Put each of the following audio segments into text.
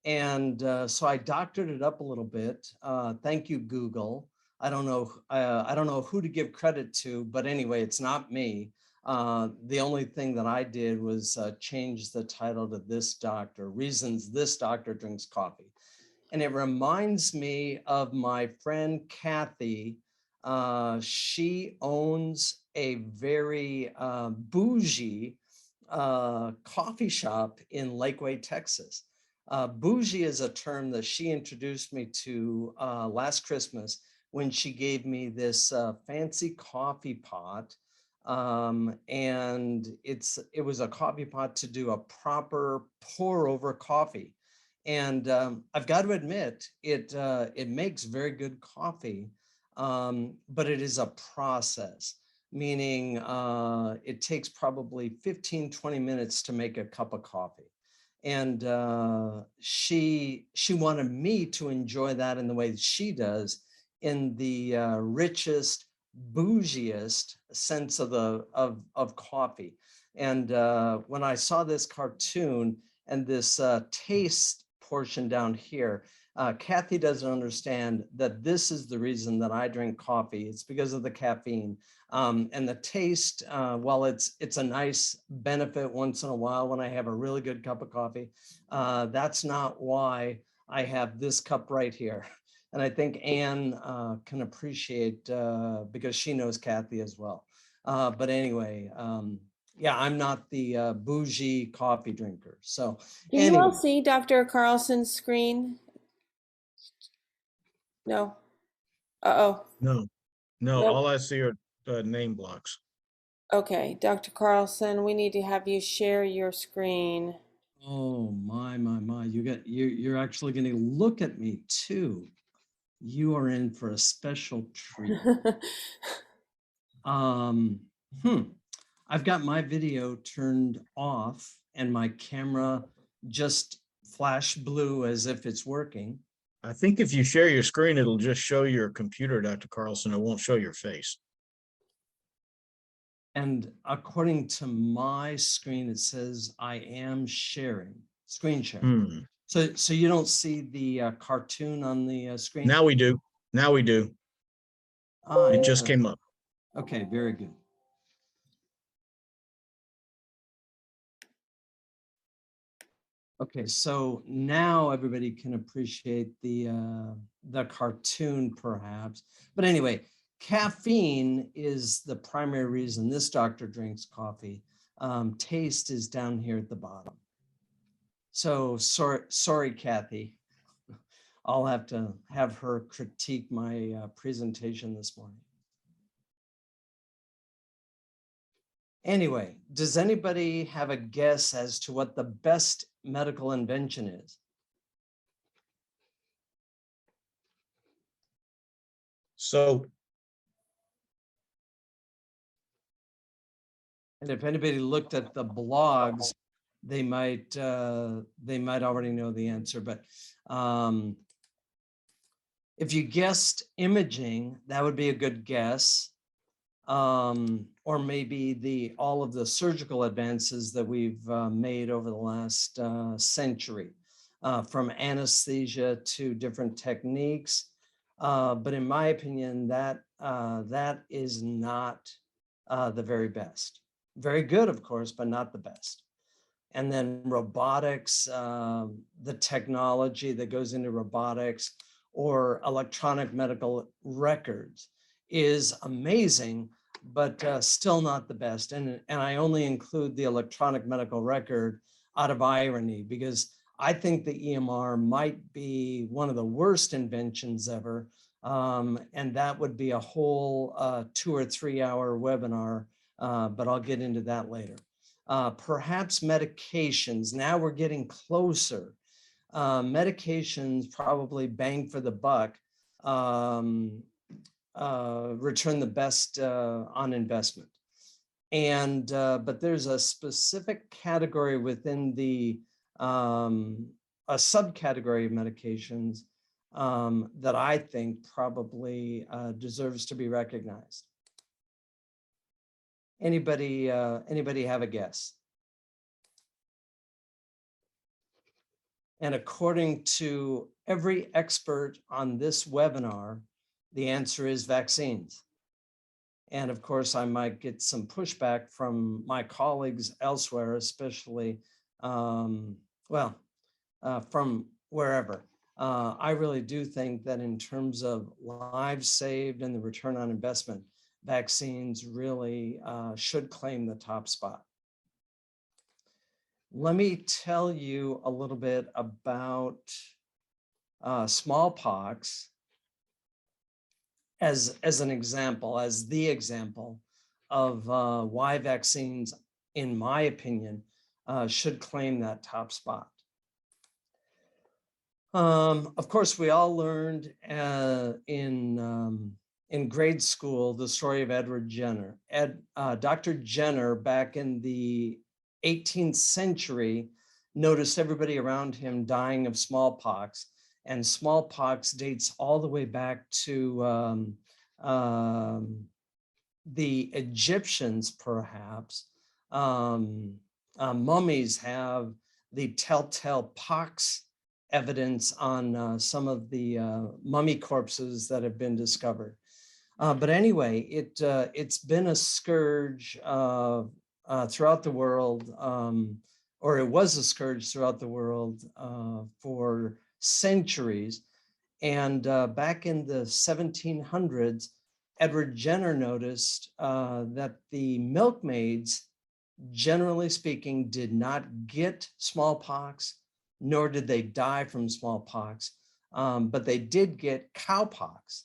So I doctored it up a little bit. Thank you, Google. I don't know. I don't know who to give credit to, but anyway, it's not me. The only thing that I did was change the title to "This Doctor: Reasons This Doctor Drinks Coffee," and it reminds me of my friend Kathy. She owns a very bougie coffee shop in Lakeway, Texas. Bougie is a term that she introduced me to last Christmas when she gave me this fancy coffee pot. And it was a coffee pot to do a proper pour over coffee. And I've got to admit, it makes very good coffee, but it is a process, meaning it takes probably 15-20 minutes to make a cup of coffee. And she wanted me to enjoy that in the way that she does, in the richest, bougiest sense of of coffee. And when I saw this cartoon and this taste portion down here, Kathy doesn't understand that this is the reason that I drink coffee. It's because of the caffeine. And the taste, while it's a nice benefit once in a while when I have a really good cup of coffee, that's not why I have this cup right here. And I think Anne can appreciate, because she knows Kathy as well. But anyway, yeah, I'm not the bougie coffee drinker. So Can you all anyway, see Dr. Carlson's screen? No. Uh-oh. No, no, Nope. all I see are name blocks. Okay, Dr. Carlson, we need to have you share your screen. oh my, you're actually going to look at me too. You are in for a special treat. Um, hmm. I've got my video turned off and my camera just flash blue as if it's working. I think if you share your screen, it'll just show your computer, Dr. Carlson. It won't show your face. And according to my screen, it says I am sharing, screen sharing. So you don't see the cartoon on the screen? Now we do. Now we do. It just came up. Okay, very good. Okay, so now everybody can appreciate the cartoon perhaps. But anyway, caffeine is the primary reason this doctor drinks coffee. Taste is down here at the bottom. So sorry, Kathy. I'll have to have her critique my presentation this morning. Anyway, does anybody have a guess as to what the best medical invention is? So, and if anybody looked at the blogs, they might already know the answer. But if you guessed imaging, that would be a good guess. Or maybe all of the surgical advances that we've made over the last century, from anesthesia to different techniques. But in my opinion, that is not the very best. Very good, of course, but not the best. And then robotics, the technology that goes into robotics or electronic medical records is amazing, but still not the best. And I only include the electronic medical record out of irony, because I think the EMR might be one of the worst inventions ever. And that would be a whole 2 or 3 hour webinar, but I'll get into that later. Perhaps medications. Now we're getting closer. Medications probably bang for the buck, return the best on investment. And but there's a specific category within the a subcategory of medications that I think probably deserves to be recognized. Anybody have a guess? And according to every expert on this webinar, the answer is vaccines. And of course, I might get some pushback from my colleagues elsewhere, especially, from wherever. I really do think that in terms of lives saved and the return on investment, vaccines really should claim the top spot. Let me tell you a little bit about smallpox as an example, as the example of why vaccines, in my opinion, should claim that top spot. Of course, we all learned in grade school the story of Edward Jenner. Dr. Jenner, back in the 18th century, noticed everybody around him dying of smallpox, and smallpox dates all the way back to the Egyptians, perhaps. Mummies have the telltale pox evidence on some of the mummy corpses that have been discovered. But anyway, it's been a scourge throughout the world, or it was a scourge throughout the world for centuries. And back in the 1700s, Edward Jenner noticed that the milkmaids, generally speaking, did not get smallpox, nor did they die from smallpox, but they did get cowpox.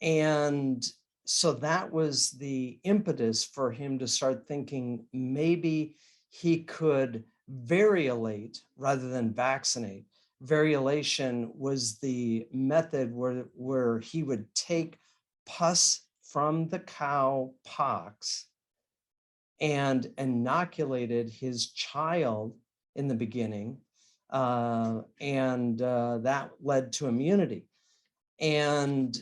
And so that was the impetus for him to start thinking maybe he could variolate rather than vaccinate. Variolation was the method where he would take pus from the cow pox and inoculated his child in the beginning, and that led to immunity. And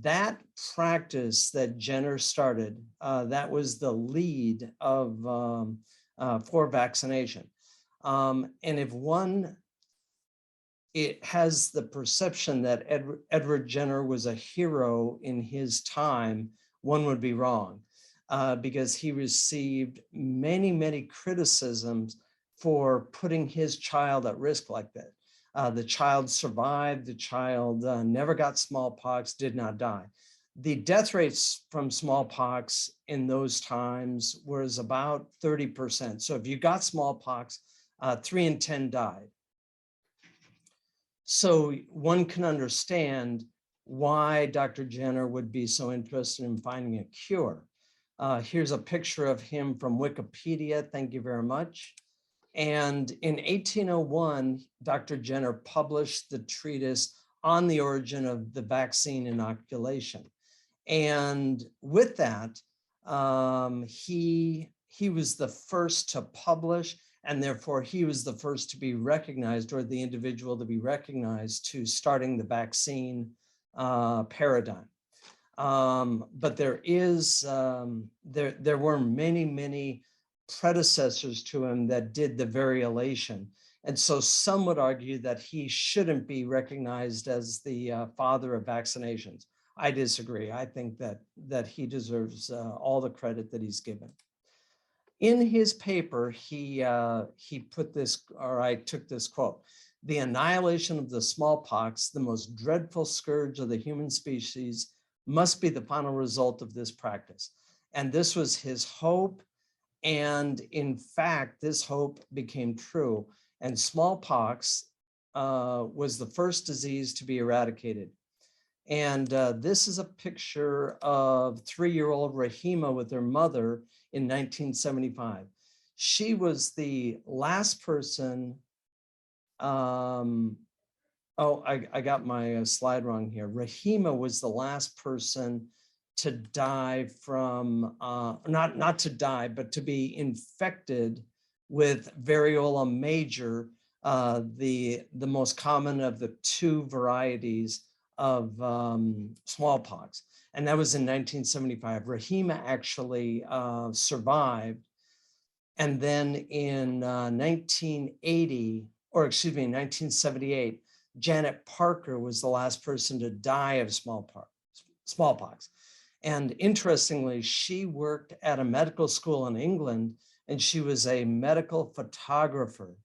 that practice that Jenner started, that was the lead of for vaccination. And if one it has the perception that Edward Jenner was a hero in his time, one would be wrong, because he received many, many criticisms for putting his child at risk like that. The child survived, the child never got smallpox, did not die. The death rates from smallpox in those times was about 30%. So if you got smallpox, 3 in 10 died. So one can understand why Dr. Jenner would be so interested in finding a cure. Here's a picture of him from Wikipedia. Thank you very much. And in 1801, Dr. Jenner published the treatise on the origin of the vaccine inoculation. And with that, he was the first to publish, and therefore he was the first to be recognized, or the individual to be recognized, to starting the vaccine paradigm. But there were many, many predecessors to him that did the variolation. And so some would argue that he shouldn't be recognized as the father of vaccinations. I disagree. I think that he deserves all the credit that he's given. In his paper, he put this, or I took this quote: "The annihilation of the smallpox, the most dreadful scourge of the human species, must be the final result of this practice." And this was his hope. And in fact, this hope became true. And smallpox was the first disease to be eradicated. And this is a picture of 3-year-old Rahima with her mother in 1975. She was the last person. I got my slide wrong here. Rahima was the last person to die from, not to die, but to be infected with variola major, the most common of the 2 varieties of smallpox. And that was in 1975. Rahima actually survived. And then in 1980, in 1978, Janet Parker was the last person to die of smallpox. And interestingly, she worked at a medical school in England, and she was a medical photographer.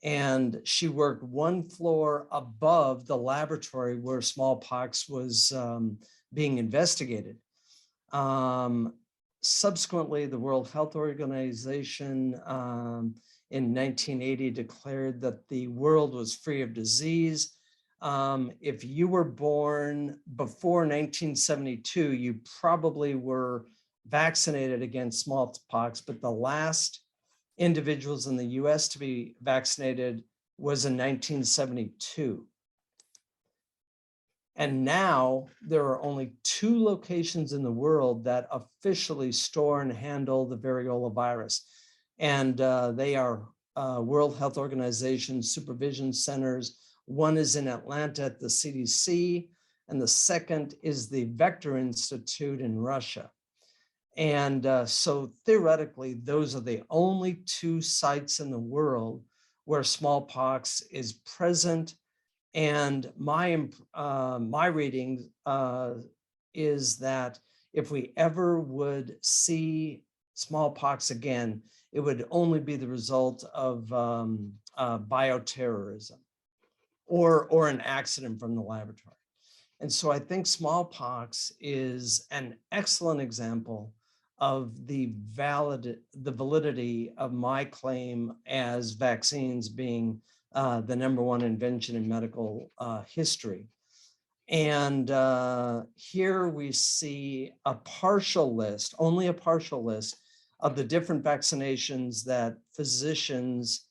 And she worked one floor above the laboratory where smallpox was being investigated. Subsequently, the World Health Organization in 1980 declared that the world was free of disease. If you were born before 1972, you probably were vaccinated against smallpox, but the last individuals in the US to be vaccinated was in 1972. And now there are only 2 locations in the world that officially store and handle the variola virus. And they are World Health Organization supervision centers. One is in Atlanta at the CDC, and the second is the Vector Institute in Russia. And so theoretically, those are the only 2 sites in the world where smallpox is present. And my reading is that if we ever would see smallpox again, it would only be the result of bioterrorism or an accident from the laboratory. And so I think smallpox is an excellent example of the validity of my claim as vaccines being the #1 invention in medical history. And here we see a partial list, only a partial list of the different vaccinations that physicians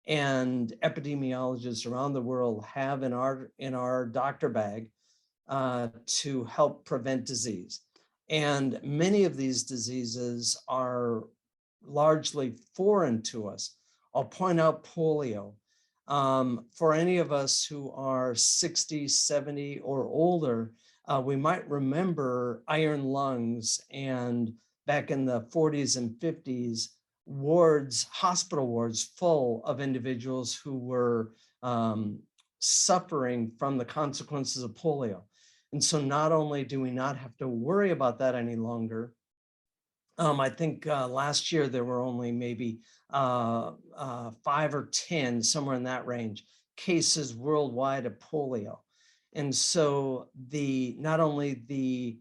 and epidemiologists around the world have in our doctor bag to help prevent disease. And many of these diseases are largely foreign to us. I'll point out polio. For any of us who are 60, 70 or older, we might remember iron lungs, and back in the 40s and 50s, hospital wards full of individuals who were suffering from the consequences of polio. And so not only do we not have to worry about that any longer, I think last year there were only maybe 5 or 10, somewhere in that range, cases worldwide of polio. And so not only the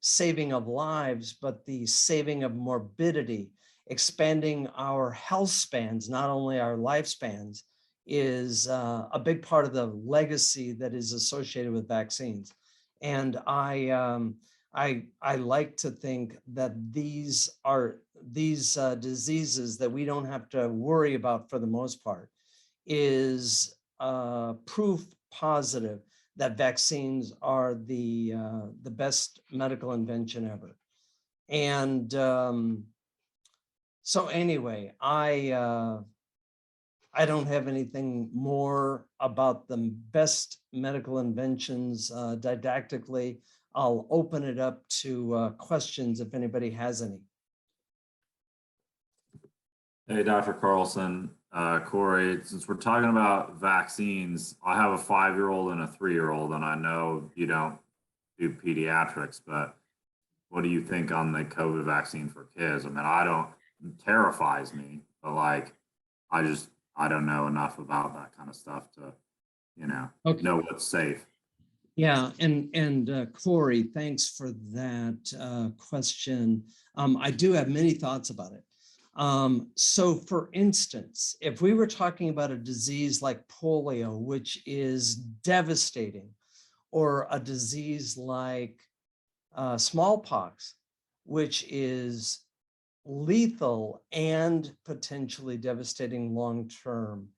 saving of lives, but the saving of morbidity, expanding our health spans, not only our lifespans, is a big part of the legacy that is associated with vaccines. And I like to think that these diseases that we don't have to worry about for the most part is proof positive that vaccines are the best medical invention ever. And so anyway, I don't have anything more about the best medical inventions didactically. I'll open it up to questions if anybody has any. Hey, Dr. Carlson, Corey, since we're talking about vaccines, I have a 5-year-old and a 3-year-old, and I know you don't do pediatrics, but what do you think on the COVID vaccine for kids? I mean, it terrifies me, but like, I don't know enough about that kind of stuff to, know what's safe. Yeah, and Corey, thanks for that question. I do have many thoughts about it. So for instance, if we were talking about a disease like polio, which is devastating, or a disease like smallpox, which is lethal and potentially devastating long-term,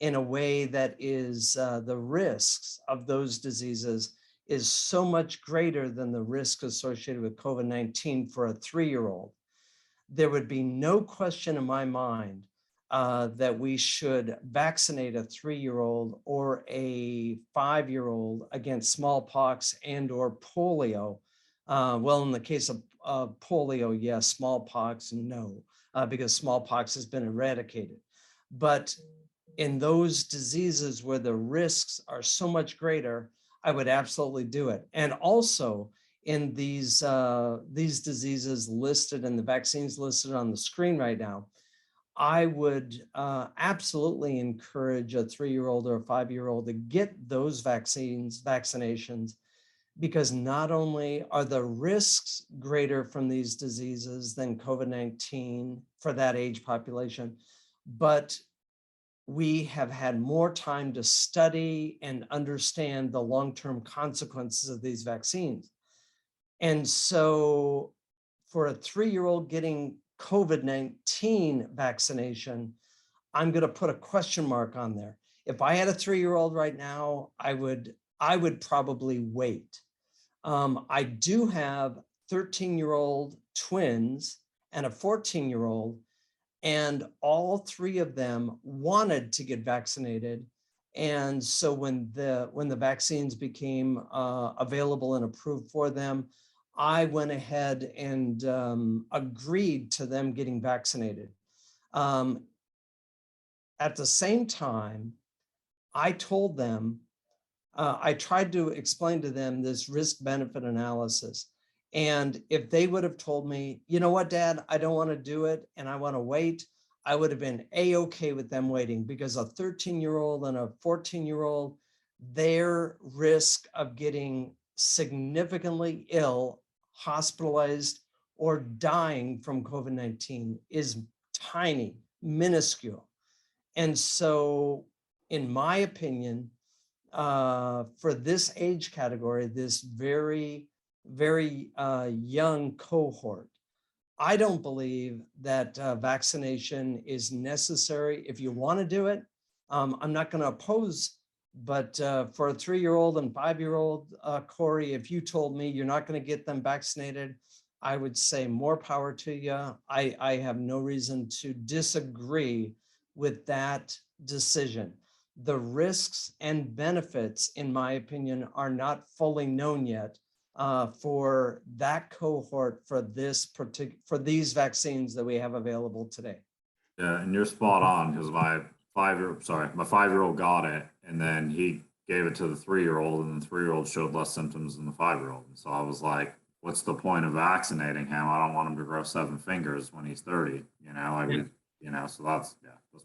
in a way that is the risks of those diseases is so much greater than the risk associated with COVID-19 for a 3-year-old. There would be no question in my mind that we should vaccinate a 3-year-old or a 5-year-old against smallpox and or polio. Well, in the case of polio, yes, smallpox, no, because smallpox has been eradicated. But in those diseases where the risks are so much greater, I would absolutely do it. And also in these diseases listed and the vaccines listed on the screen right now, I would absolutely encourage a 3-year-old or a 5-year-old to get those vaccinations, because not only are the risks greater from these diseases than COVID-19 for that age population, but we have had more time to study and understand the long-term consequences of these vaccines. And so for a 3-year-old getting COVID-19 vaccination, I'm going to put a question mark on there. If I had a 3-year-old right now, I would probably wait. I do have 13-year-old twins and a 14-year-old, and all 3 of them wanted to get vaccinated. And so when the vaccines became available and approved for them, I went ahead and agreed to them getting vaccinated. At the same time, I told them, I tried to explain to them this risk-benefit analysis. And if they would have told me, you know what, Dad, I don't want to do it and I want to wait, I would have been A-okay with them waiting, because a 13-year-old and a 14-year-old, their risk of getting significantly ill, hospitalized, or dying from COVID-19 is tiny, minuscule. And so, in my opinion, for this age category, this very, very young cohort, I don't believe that vaccination is necessary. If you want to do it, I'm not going to oppose, but for a 3-year-old and 5-year-old, Corey, if you told me you're not going to get them vaccinated, I would say more power to you. I have no reason to disagree with that decision. The risks and benefits, in my opinion, are not fully known yet for that cohort, for these vaccines that we have available today. Yeah, and you're spot on, because my 5-year-old got it, and then he gave it to the 3-year-old, and the 3-year-old showed less symptoms than the 5-year-old. And so I was like, what's the point of vaccinating him? I don't want him to grow 7 fingers when he's 30, you know, I mean, you know, so that's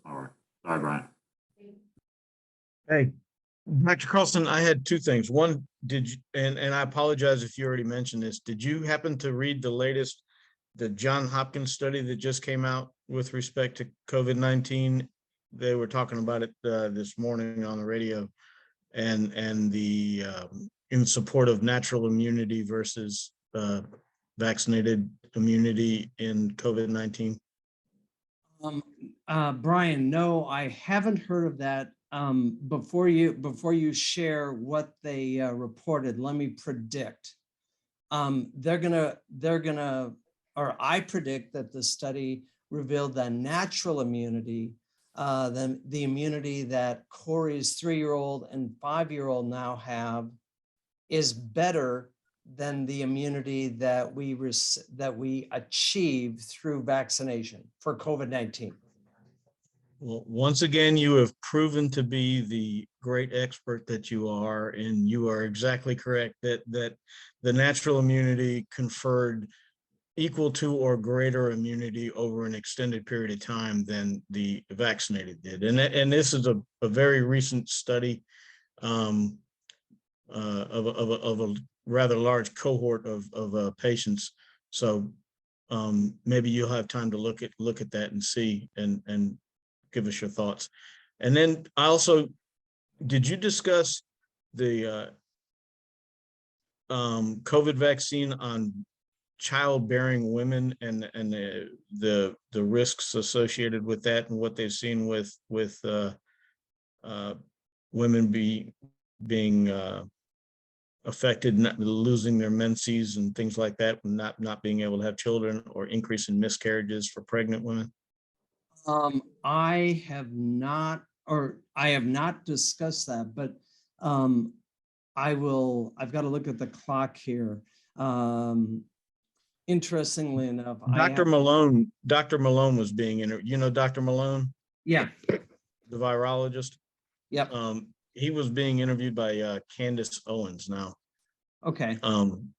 my word. Sorry, Brian. Hey, Dr. Carlson, I had 2 things. One, did you, and I apologize if you already mentioned this, did you happen to read the John Hopkins study that just came out with respect to COVID-19? They were talking about it this morning on the radio, and the in support of natural immunity versus vaccinated immunity in COVID-19. Brian, no, I haven't heard of that. Before you share what they reported, let me predict. They're gonna, or I predict that the study revealed that natural immunity, the immunity that Corey's 3-year-old and 5-year-old now have, is better than the immunity that we achieve through vaccination for COVID-19. Well, once again, you have proven to be the great expert that you are, and you are exactly correct that the natural immunity conferred equal to or greater immunity over an extended period of time than the vaccinated did. And this is a very recent study of a rather large cohort of patients. So maybe you'll have time to look at that and see and give us your thoughts. And then I also, did you discuss the COVID vaccine on childbearing women and the risks associated with that, and what they've seen with women being affected, not losing their menses and things like that, not being able to have children, or increase in miscarriages for pregnant women? I have not discussed that, but I've got to look at the clock here. Interestingly enough, Dr. Malone was being interviewed. You know Dr. Malone? Yeah. the virologist. Yep. He was being interviewed by Candace Owens now. Okay. Um,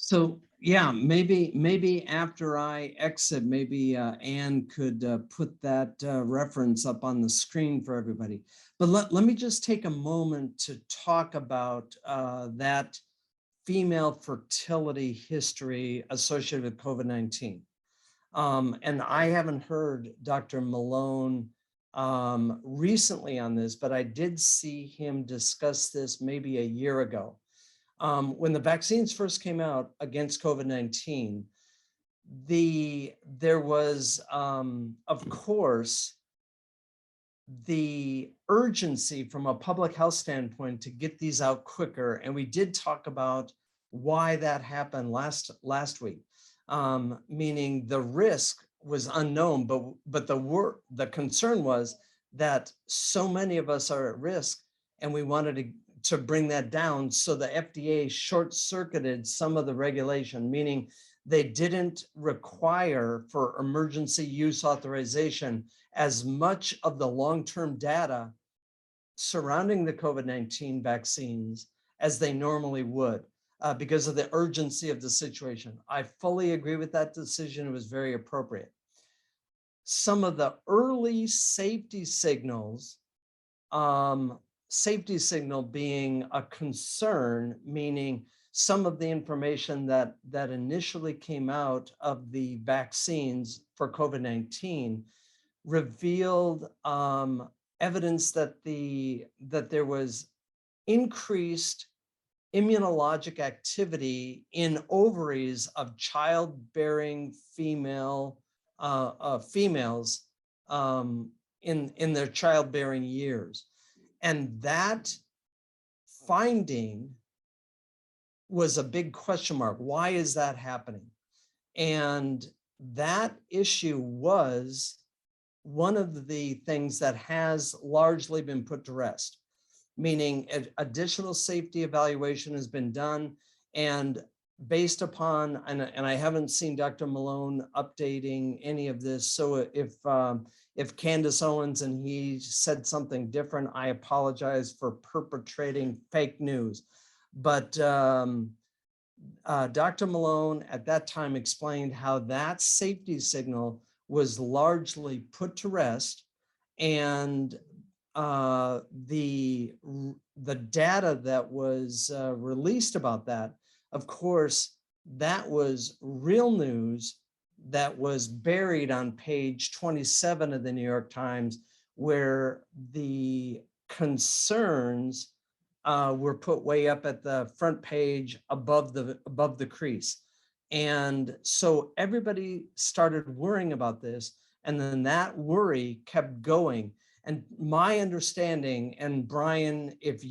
So yeah, maybe after I exit, maybe Anne could put that reference up on the screen for everybody. But let me just take a moment to talk about that female fertility history associated with COVID-19. And I haven't heard Dr. Malone recently on this, but I did see him discuss this maybe a year ago. When the vaccines first came out against COVID-19, there was, of course, the urgency from a public health standpoint to get these out quicker. And we did talk about why that happened last week, meaning the risk was unknown, but the concern was that so many of us are at risk, and we wanted to bring that down. So the FDA short-circuited some of the regulation, meaning they didn't require for emergency use authorization as much of the long-term data surrounding the COVID-19 vaccines as they normally would because of the urgency of the situation. I fully agree with that decision. It was very appropriate. Some of the early safety signals, safety signal being a concern, meaning some of the information that initially came out of the vaccines for COVID-19 revealed evidence that there was increased immunologic activity in ovaries of childbearing females in their childbearing years. And that finding was a big question mark. Why is that happening? And that issue was one of the things that has largely been put to rest, meaning additional safety evaluation has been done, and based upon, and I haven't seen Dr. Malone updating any of this. So if Candace Owens and he said something different, I apologize for perpetrating fake news. But Dr. Malone at that time explained how that safety signal was largely put to rest, and the data that was released about that, of course, that was real news that was buried on page 27 of the New York Times, where the concerns were put way up at the front page above the crease. And so everybody started worrying about this, and then that worry kept going. And my understanding, and Brian, if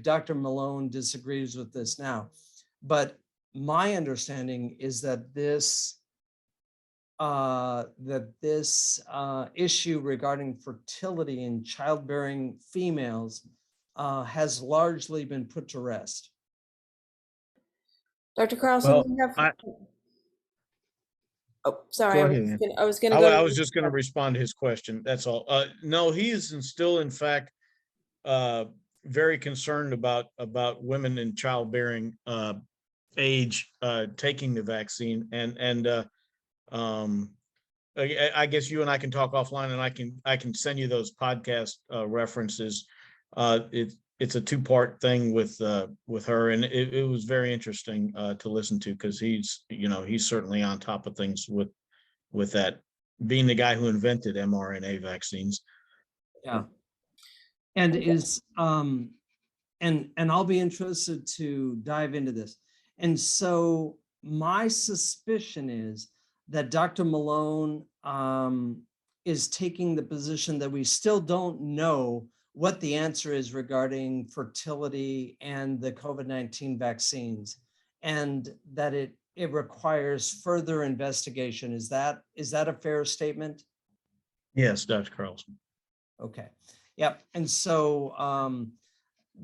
Dr. Malone disagrees with this now, but my understanding is that this issue regarding fertility in childbearing females has largely been put to rest. Dr. Carlson, Well, you have. Oh, sorry. Go ahead. I was going to go. I was just going to respond to his question. That's all. No, he is still, in fact, very concerned about women in childbearing age taking the vaccine, and I guess you and I can talk offline, and I can send you those podcast references. It's a two-part thing with her, and it was very interesting to listen to, because he's certainly on top of things with that, being the guy who invented mRNA vaccines. Yeah, and and I'll be interested to dive into this. And so my suspicion is that Dr. Malone is taking the position that we still don't know what the answer is regarding fertility and the COVID-19 vaccines, and that it requires further investigation. Is that a fair statement? Yes, Dr. Carlson. Okay. Yep. And so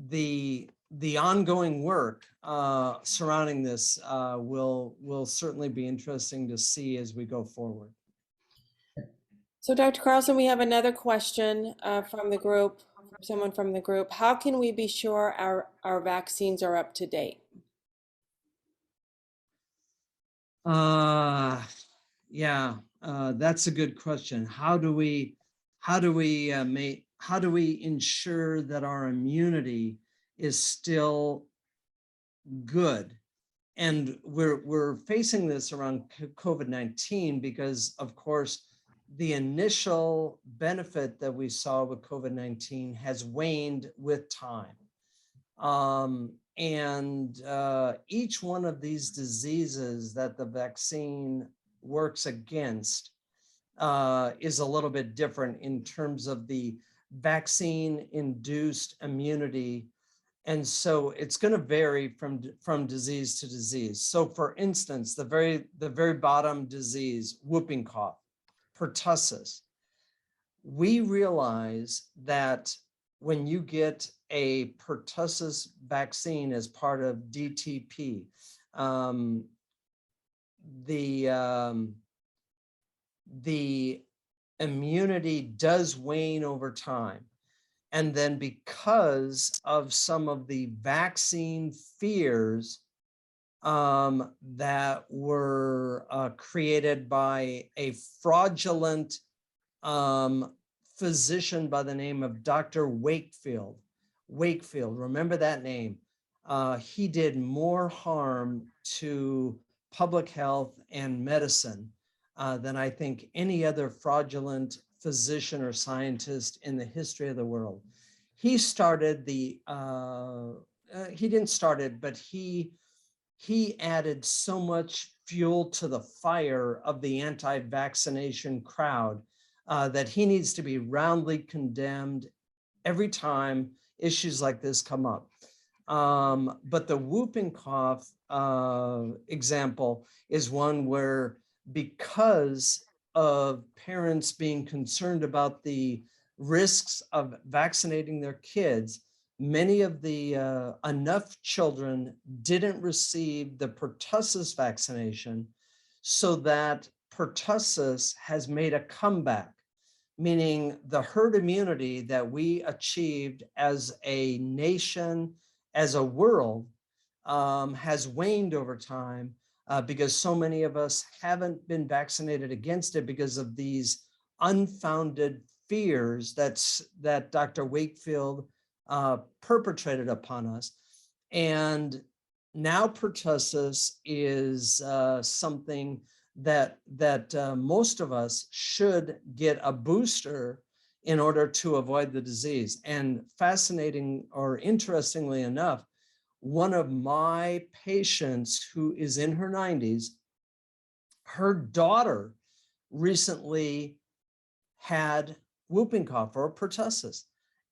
the ongoing work surrounding this will certainly be interesting to see as we go forward. So Dr. Carlson, we have another question from the group, someone from the group. How can we be sure our vaccines are up to date? Yeah, that's a good question. How do we ensure that our immunity is still good? And we're facing this around COVID-19 because, of course, the initial benefit that we saw with COVID-19 has waned with time. Each one of these diseases that the vaccine works against is a little bit different in terms of the vaccine-induced immunity. And so it's going to vary from disease to disease. So for instance, the very bottom disease, whooping cough, pertussis, we realize that when you get a pertussis vaccine as part of DTP, the immunity does wane over time. And then because of some of the vaccine fears that were created by a fraudulent physician by the name of Dr. Wakefield. Remember that name. He did more harm to public health and medicine than I think any other fraudulent physician or scientist in the history of the world. He started the, he didn't start it, but he added so much fuel to the fire of the anti-vaccination crowd that he needs to be roundly condemned every time issues like this come up. But the whooping cough example is one where, because of parents being concerned about the risks of vaccinating their kids, many of the enough children didn't receive the pertussis vaccination, so that pertussis has made a comeback, meaning the herd immunity that we achieved as a nation, as a world, has waned over time because so many of us haven't been vaccinated against it because of these unfounded fears that Dr. Wakefield perpetrated upon us. And now pertussis is something that most of us should get a booster in order to avoid the disease. And fascinating, or interestingly enough, one of my patients who is in her 90s, her daughter recently had whooping cough or pertussis.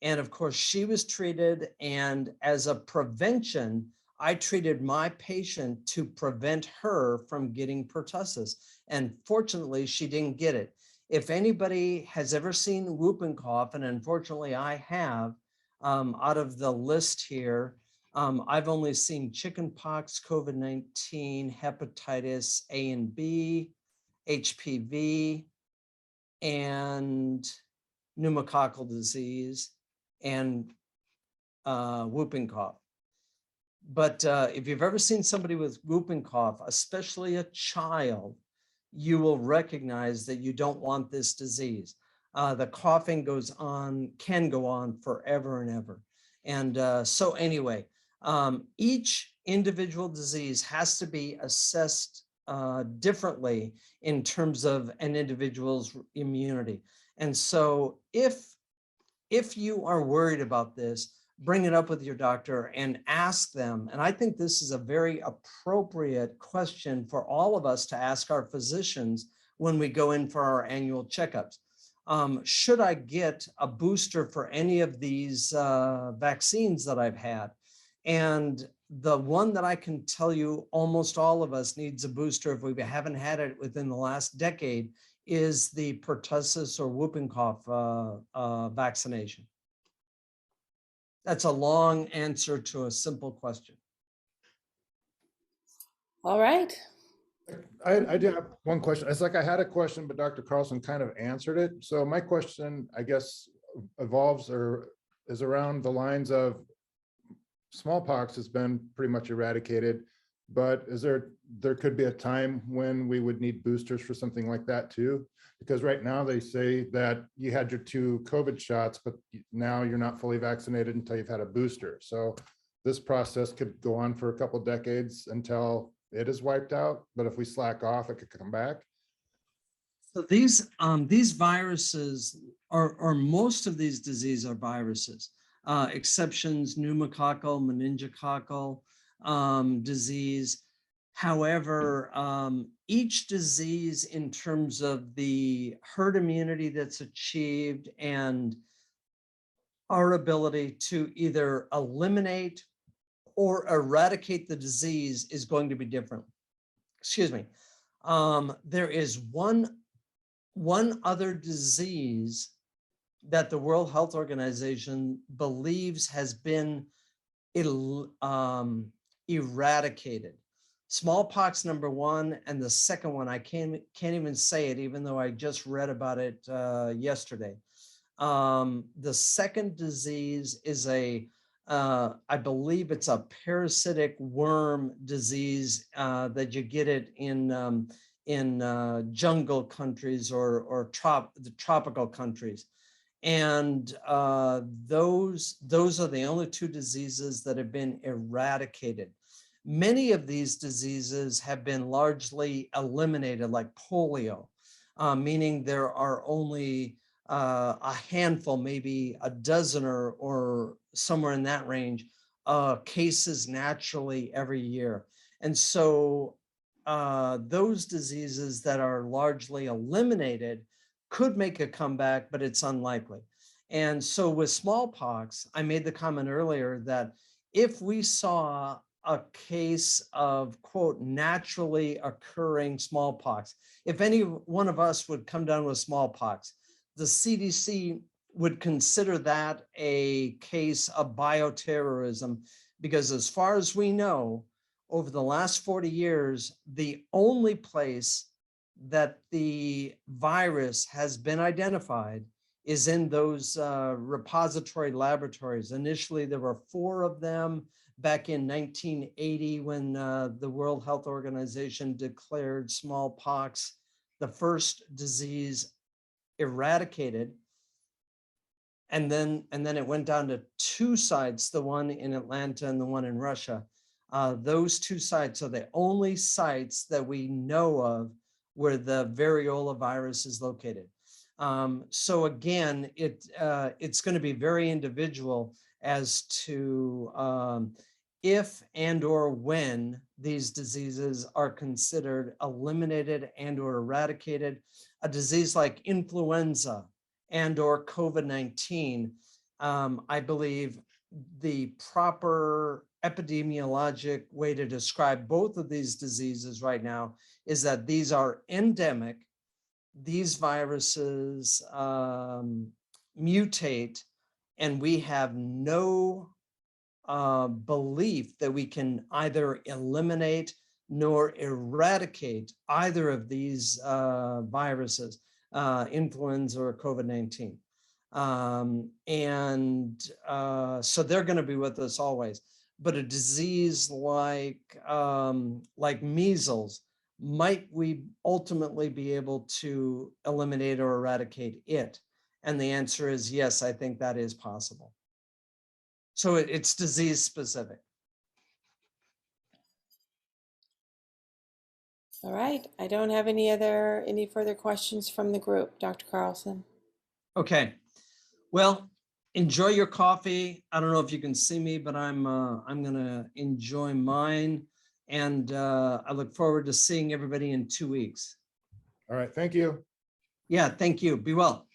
And of course, she was treated, and as a prevention, I treated my patient to prevent her from getting pertussis. And fortunately, she didn't get it. If anybody has ever seen whooping cough, and unfortunately I have, out of the list here, I've only seen chickenpox, COVID-19, hepatitis A and B, HPV, and pneumococcal disease, and whooping cough. But if you've ever seen somebody with whooping cough, especially a child, you will recognize that you don't want this disease. The coughing can go on forever and ever. And so anyway, each individual disease has to be assessed differently in terms of an individual's immunity. And so if you are worried about this, bring it up with your doctor and ask them. And I think this is a very appropriate question for all of us to ask our physicians when we go in for our annual checkups. Should I get a booster for any of these vaccines that I've had? And the one that I can tell you almost all of us needs a booster if we haven't had it within the last decade is the pertussis or whooping cough vaccination. That's a long answer to a simple question. All right. I do have one question. It's like I had a question, but Dr. Carlson kind of answered it. So my question, I guess, evolves or is around the lines of smallpox has been pretty much eradicated, but there could be a time when we would need boosters for something like that too? Because right now they say that you had your 2 COVID shots, but now you're not fully vaccinated until you've had a booster. So this process could go on for a couple decades until it is wiped out, but if we slack off, it could come back. So these viruses or most of these diseases are viruses. Exceptions, pneumococcal, meningococcal disease. However, each disease in terms of the herd immunity that's achieved and our ability to either eliminate or eradicate the disease is going to be different. Excuse me. There is one other disease that the World Health Organization believes has been eradicated. Smallpox #1, and the second one, I can't even say it, even though I just read about it yesterday. The second disease is I believe it's a parasitic worm disease that you get it in jungle countries or the tropical countries. And those are the only 2 diseases that have been eradicated. Many of these diseases have been largely eliminated, like polio, meaning there are only a handful, maybe a dozen or somewhere in that range, cases naturally every year. And so those diseases that are largely eliminated could make a comeback, but it's unlikely. And so with smallpox, I made the comment earlier that if we saw a case of, quote, naturally occurring smallpox, if any one of us would come down with smallpox, the CDC would consider that a case of bioterrorism, because as far as we know, over the last 40 years, the only place that the virus has been identified is in those repository laboratories. Initially, there were 4 of them back in 1980 when the World Health Organization declared smallpox the first disease eradicated. And then it went down to 2 sites, the one in Atlanta and the one in Russia. Those 2 sites are the only sites that we know of where the variola virus is located. So again, it's going to be very individual as to if and or when these diseases are considered eliminated and or eradicated. A disease like influenza and or COVID-19, I believe the proper epidemiologic way to describe both of these diseases right now is that these are endemic. These viruses mutate, and we have no belief that we can either eliminate nor eradicate either of these viruses, influenza or COVID-19. So they're going to be with us always. But a disease like measles, might we ultimately be able to eliminate or eradicate it? And the answer is yes, I think that is possible. So it's disease specific. All right, I don't have any further questions from the group, Dr. Carlson. Okay, well, enjoy your coffee. I don't know if you can see me, but I'm gonna enjoy mine, and I look forward to seeing everybody in 2 weeks. All right, thank you. Yeah, thank you. Be well.